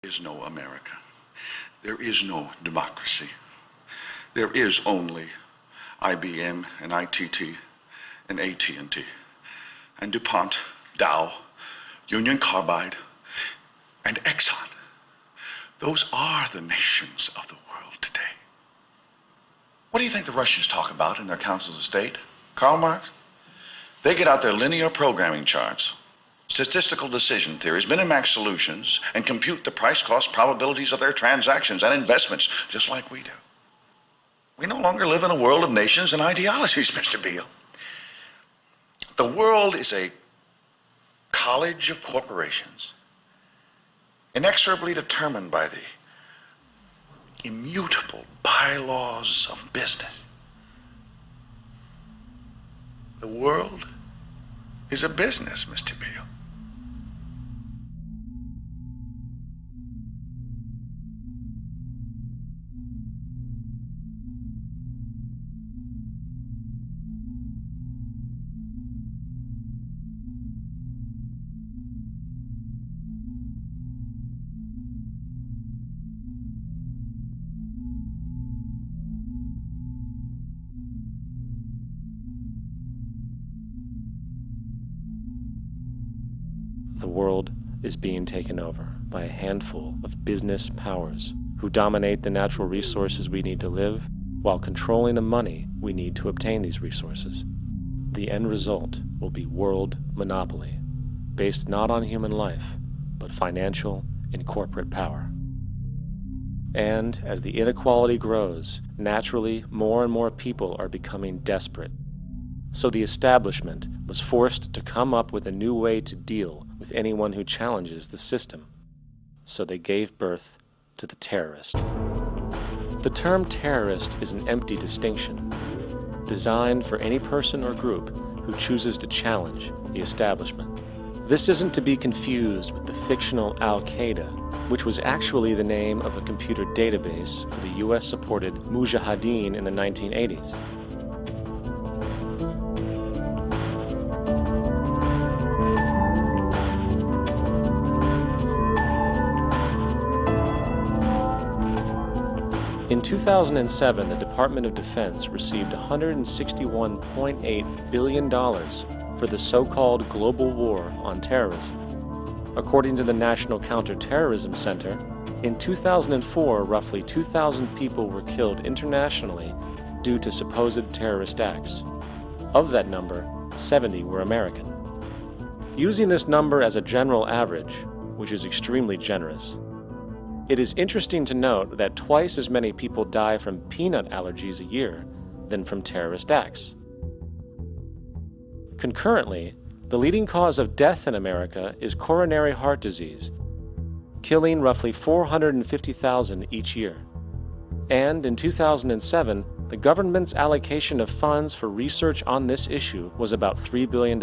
There is no America. There is no democracy. There is only IBM and ITT and AT&T and DuPont, Dow, Union Carbide, and Exxon. Those are the nations of the world today. What do you think the Russians talk about in their councils of state? Karl Marx? They get out their linear programming charts, statistical decision theories, Minimax solutions, and compute the price-cost probabilities of their transactions and investments, just like we do. We no longer live in a world of nations and ideologies, Mr. Beale. The world is a college of corporations, inexorably determined by the immutable bylaws of business. The world is a business, Mr. Beale. The world is being taken over by a handful of business powers who dominate the natural resources we need to live while controlling the money we need to obtain these resources. The end result will be world monopoly, based not on human life, but financial and corporate power. And as the inequality grows, naturally more and more people are becoming desperate. So the establishment was forced to come up with a new way to deal with anyone who challenges the system. So they gave birth to the terrorist. The term terrorist is an empty distinction, designed for any person or group who chooses to challenge the establishment. This isn't to be confused with the fictional Al-Qaeda, which was actually the name of a computer database for the US-supported Mujahideen in the 1980s. In 2007, the Department of Defense received $161.8 billion for the so-called global war on terrorism. According to the National Counterterrorism Center, in 2004, roughly 2,000 people were killed internationally due to supposed terrorist acts. Of that number, 70 were American. Using this number as a general average, which is extremely generous, it is interesting to note that twice as many people die from peanut allergies a year than from terrorist acts. Concurrently, the leading cause of death in America is coronary heart disease, killing roughly 450,000 each year. And in 2007, the government's allocation of funds for research on this issue was about $3 billion.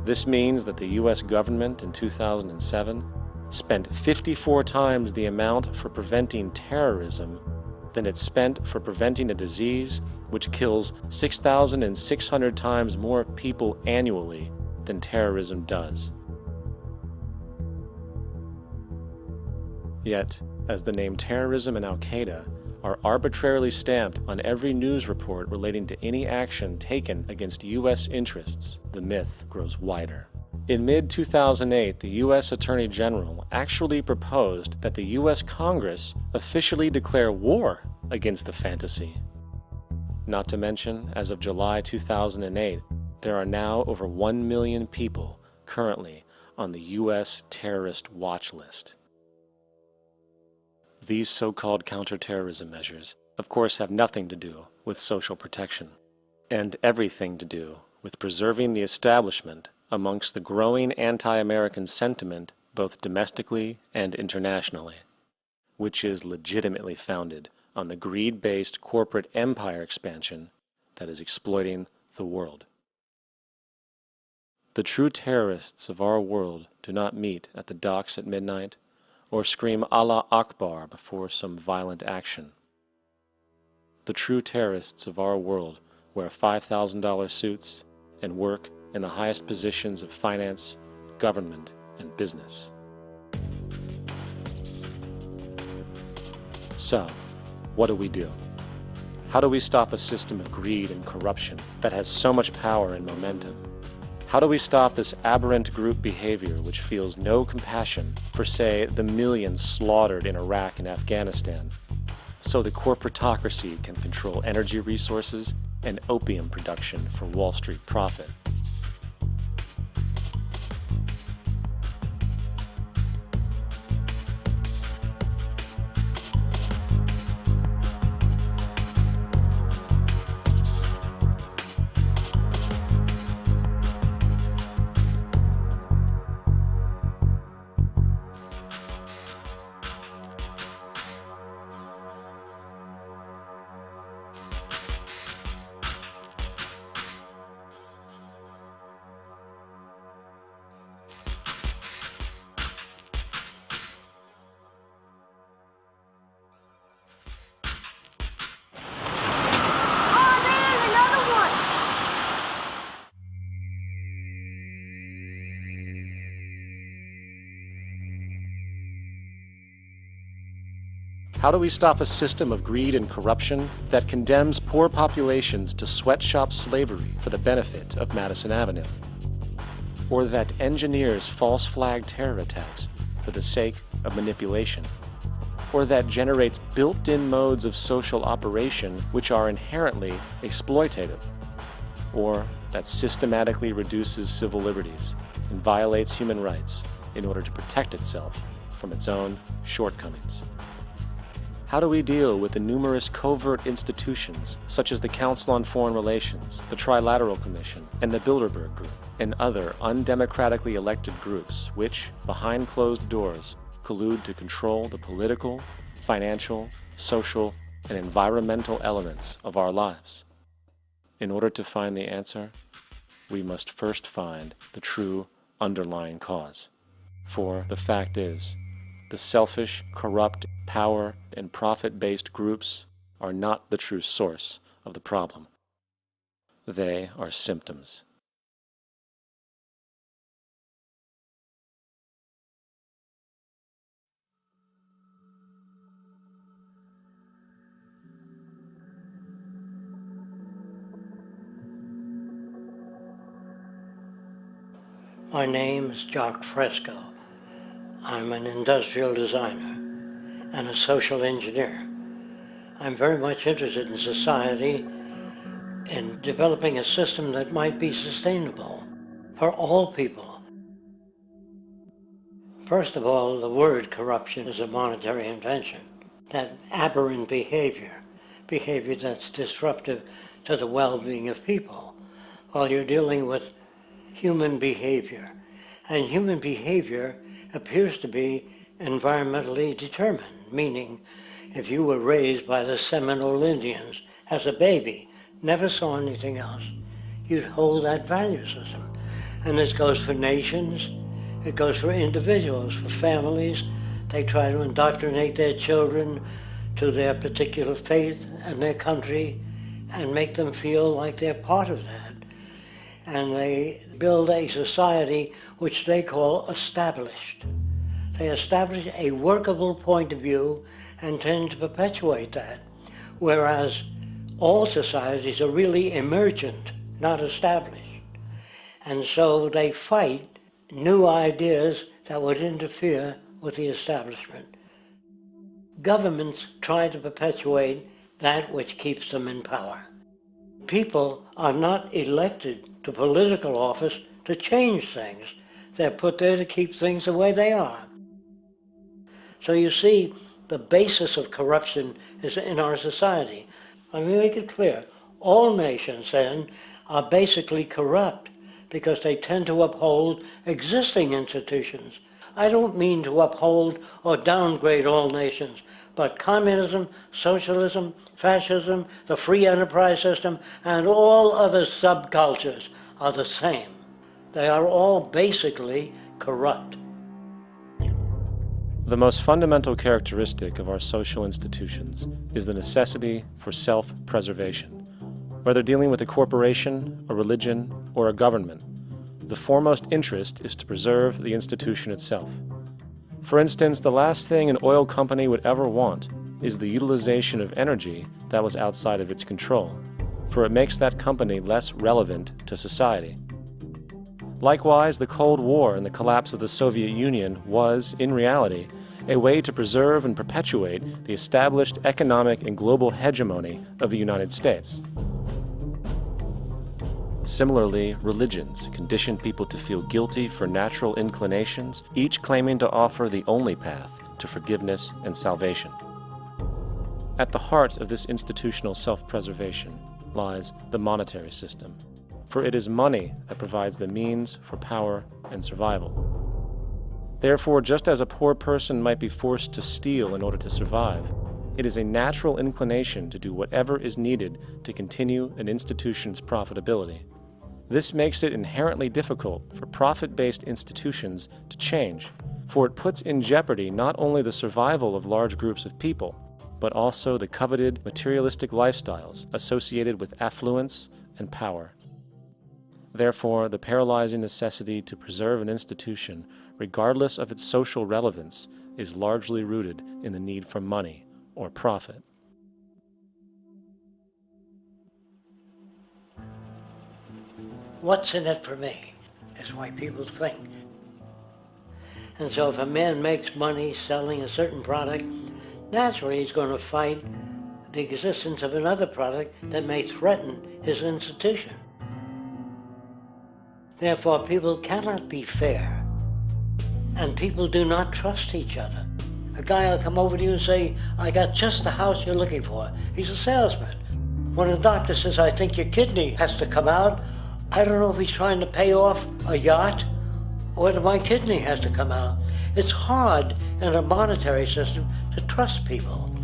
This means that the US government in 2007 spent 54 times the amount for preventing terrorism than it spent for preventing a disease which kills 6,600 times more people annually than terrorism does. Yet, as the name terrorism and Al-Qaeda are arbitrarily stamped on every news report relating to any action taken against US interests, the myth grows wider. In mid-2008, the U.S. Attorney General actually proposed that the U.S. Congress officially declare war against the fantasy. Not to mention, as of July 2008, there are now over 1 million people currently on the U.S. terrorist watch list. These so-called counterterrorism measures, of course, have nothing to do with social protection, and everything to do with preserving the establishment amongst the growing anti-American sentiment both domestically and internationally, which is legitimately founded on the greed-based corporate empire expansion that is exploiting the world. The true terrorists of our world do not meet at the docks at midnight or scream Allah Akbar before some violent action. The true terrorists of our world wear $5,000 suits and work in the highest positions of finance, government, and business. So, what do? How do we stop a system of greed and corruption that has so much power and momentum? How do we stop this aberrant group behavior which feels no compassion for, say, the millions slaughtered in Iraq and Afghanistan, so the corporatocracy can control energy resources and opium production for Wall Street profit? How do we stop a system of greed and corruption that condemns poor populations to sweatshop slavery for the benefit of Madison Avenue? Or that engineers false flag terror attacks for the sake of manipulation? Or that generates built-in modes of social operation which are inherently exploitative? Or that systematically reduces civil liberties and violates human rights in order to protect itself from its own shortcomings? How do we deal with the numerous covert institutions, such as the Council on Foreign Relations, the Trilateral Commission, and the Bilderberg Group, and other undemocratically elected groups which, behind closed doors, collude to control the political, financial, social, and environmental elements of our lives? In order to find the answer, we must first find the true underlying cause. For the fact is, the selfish, corrupt, power, and profit-based groups are not the true source of the problem. They are symptoms. My name is Jock Fresco. I'm an industrial designer and a social engineer. I'm very much interested in society and developing a system that might be sustainable for all people. First of all, the word corruption is a monetary invention. That aberrant behavior that's disruptive to the well-being of people, while you're dealing with human behavior. And human behavior appears to be environmentally determined, meaning if you were raised by the Seminole Indians as a baby, never saw anything else, you'd hold that value system. And this goes for nations, it goes for individuals, for families. They try to indoctrinate their children to their particular faith and their country and make them feel like they're part of that. And they build a society which they call established. They establish a workable point of view and tend to perpetuate that, whereas all societies are really emergent, not established. And so they fight new ideas that would interfere with the establishment. Governments try to perpetuate that which keeps them in power. People are not elected to political office to change things. They're put there to keep things the way they are. So you see, the basis of corruption is in our society. Let me make it clear. All nations, then, are basically corrupt because they tend to uphold existing institutions. I don't mean to uphold or downgrade all nations, but communism, socialism, fascism, the free enterprise system, and all other subcultures are the same. They are all basically corrupt. The most fundamental characteristic of our social institutions is the necessity for self-preservation. Whether dealing with a corporation, a religion, or a government, the foremost interest is to preserve the institution itself. For instance, the last thing an oil company would ever want is the utilization of energy that was outside of its control, for it makes that company less relevant to society. Likewise, the Cold War and the collapse of the Soviet Union was, in reality, a way to preserve and perpetuate the established economic and global hegemony of the United States. Similarly, religions conditioned people to feel guilty for natural inclinations, each claiming to offer the only path to forgiveness and salvation. At the heart of this institutional self-preservation lies the monetary system, for it is money that provides the means for power and survival. Therefore, just as a poor person might be forced to steal in order to survive, it is a natural inclination to do whatever is needed to continue an institution's profitability. This makes it inherently difficult for profit-based institutions to change, for it puts in jeopardy not only the survival of large groups of people, but also the coveted materialistic lifestyles associated with affluence and power. Therefore, the paralyzing necessity to preserve an institution, regardless of its social relevance, is largely rooted in the need for money or profit. What's in it for me is why people think. And so if a man makes money selling a certain product, naturally he's going to fight the existence of another product that may threaten his institution. Therefore, people cannot be fair, and people do not trust each other. A guy will come over to you and say, I got just the house you're looking for. He's a salesman. When a doctor says, I think your kidney has to come out, I don't know if he's trying to pay off a yacht or whether my kidney has to come out. It's hard in a monetary system to trust people.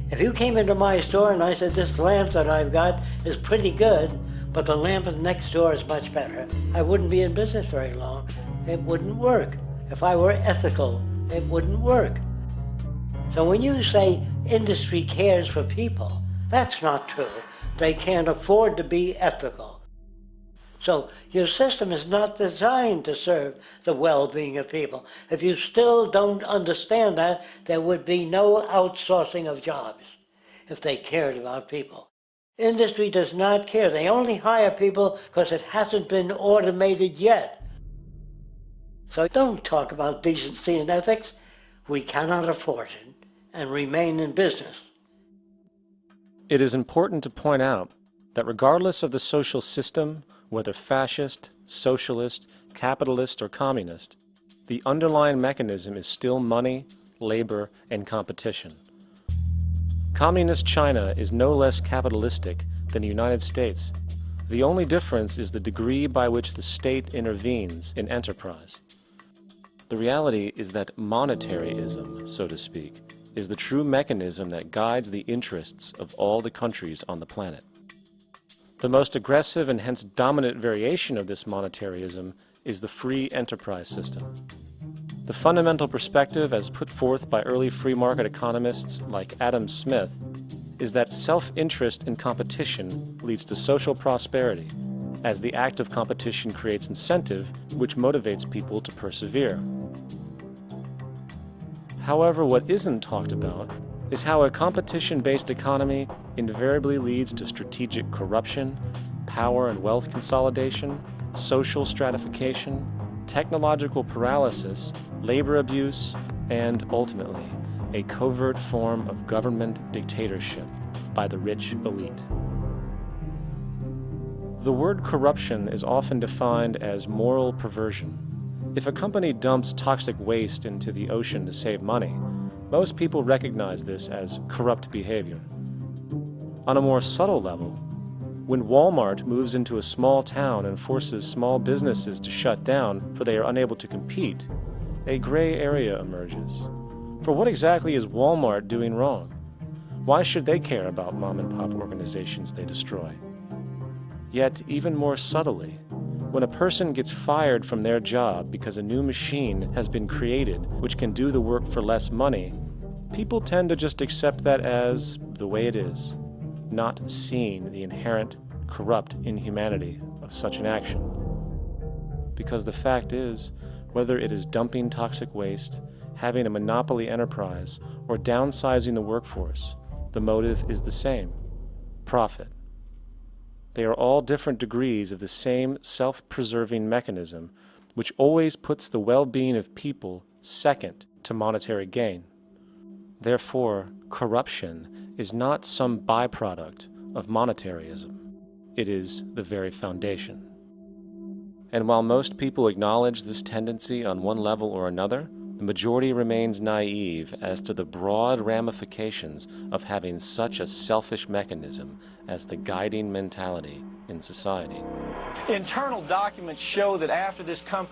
If you came into my store and I said, this lamp that I've got is pretty good, but the lamp next door is much better, I wouldn't be in business very long. It wouldn't work. If I were ethical, it wouldn't work. So when you say industry cares for people, that's not true. They can't afford to be ethical. So your system is not designed to serve the well-being of people. If you still don't understand that, there would be no outsourcing of jobs if they cared about people. Industry does not care. They only hire people because it hasn't been automated yet. So don't talk about decency and ethics. We cannot afford it and remain in business. It is important to point out that regardless of the social system, whether fascist, socialist, capitalist, or communist, the underlying mechanism is still money, labor, and competition. Communist China is no less capitalistic than the United States. The only difference is the degree by which the state intervenes in enterprise. The reality is that monetaryism, so to speak, is the true mechanism that guides the interests of all the countries on the planet. The most aggressive and hence dominant variation of this monetaryism is the free enterprise system. The fundamental perspective, as put forth by early free market economists like Adam Smith, is that self-interest in competition leads to social prosperity, as the act of competition creates incentive which motivates people to persevere. However, what isn't talked about is how a competition-based economy invariably leads to strategic corruption, power and wealth consolidation, social stratification, technological paralysis, labor abuse, and, ultimately, a covert form of government dictatorship by the rich elite. The word corruption is often defined as moral perversion. If a company dumps toxic waste into the ocean to save money, most people recognize this as corrupt behavior. On a more subtle level, when Walmart moves into a small town and forces small businesses to shut down for they are unable to compete, a gray area emerges. For what exactly is Walmart doing wrong? Why should they care about mom-and-pop organizations they destroy? Yet, even more subtly, when a person gets fired from their job because a new machine has been created which can do the work for less money, people tend to just accept that as the way it is, not seeing the inherent, corrupt inhumanity of such an action. Because the fact is, whether it is dumping toxic waste, having a monopoly enterprise, or downsizing the workforce, the motive is the same: profit. They are all different degrees of the same self-preserving mechanism, which always puts the well-being of people second to monetary gain. Therefore, corruption is not some byproduct of monetarism. It is the very foundation. And while most people acknowledge this tendency on one level or another, the majority remains naive as to the broad ramifications of having such a selfish mechanism as the guiding mentality in society. Internal documents show that after this company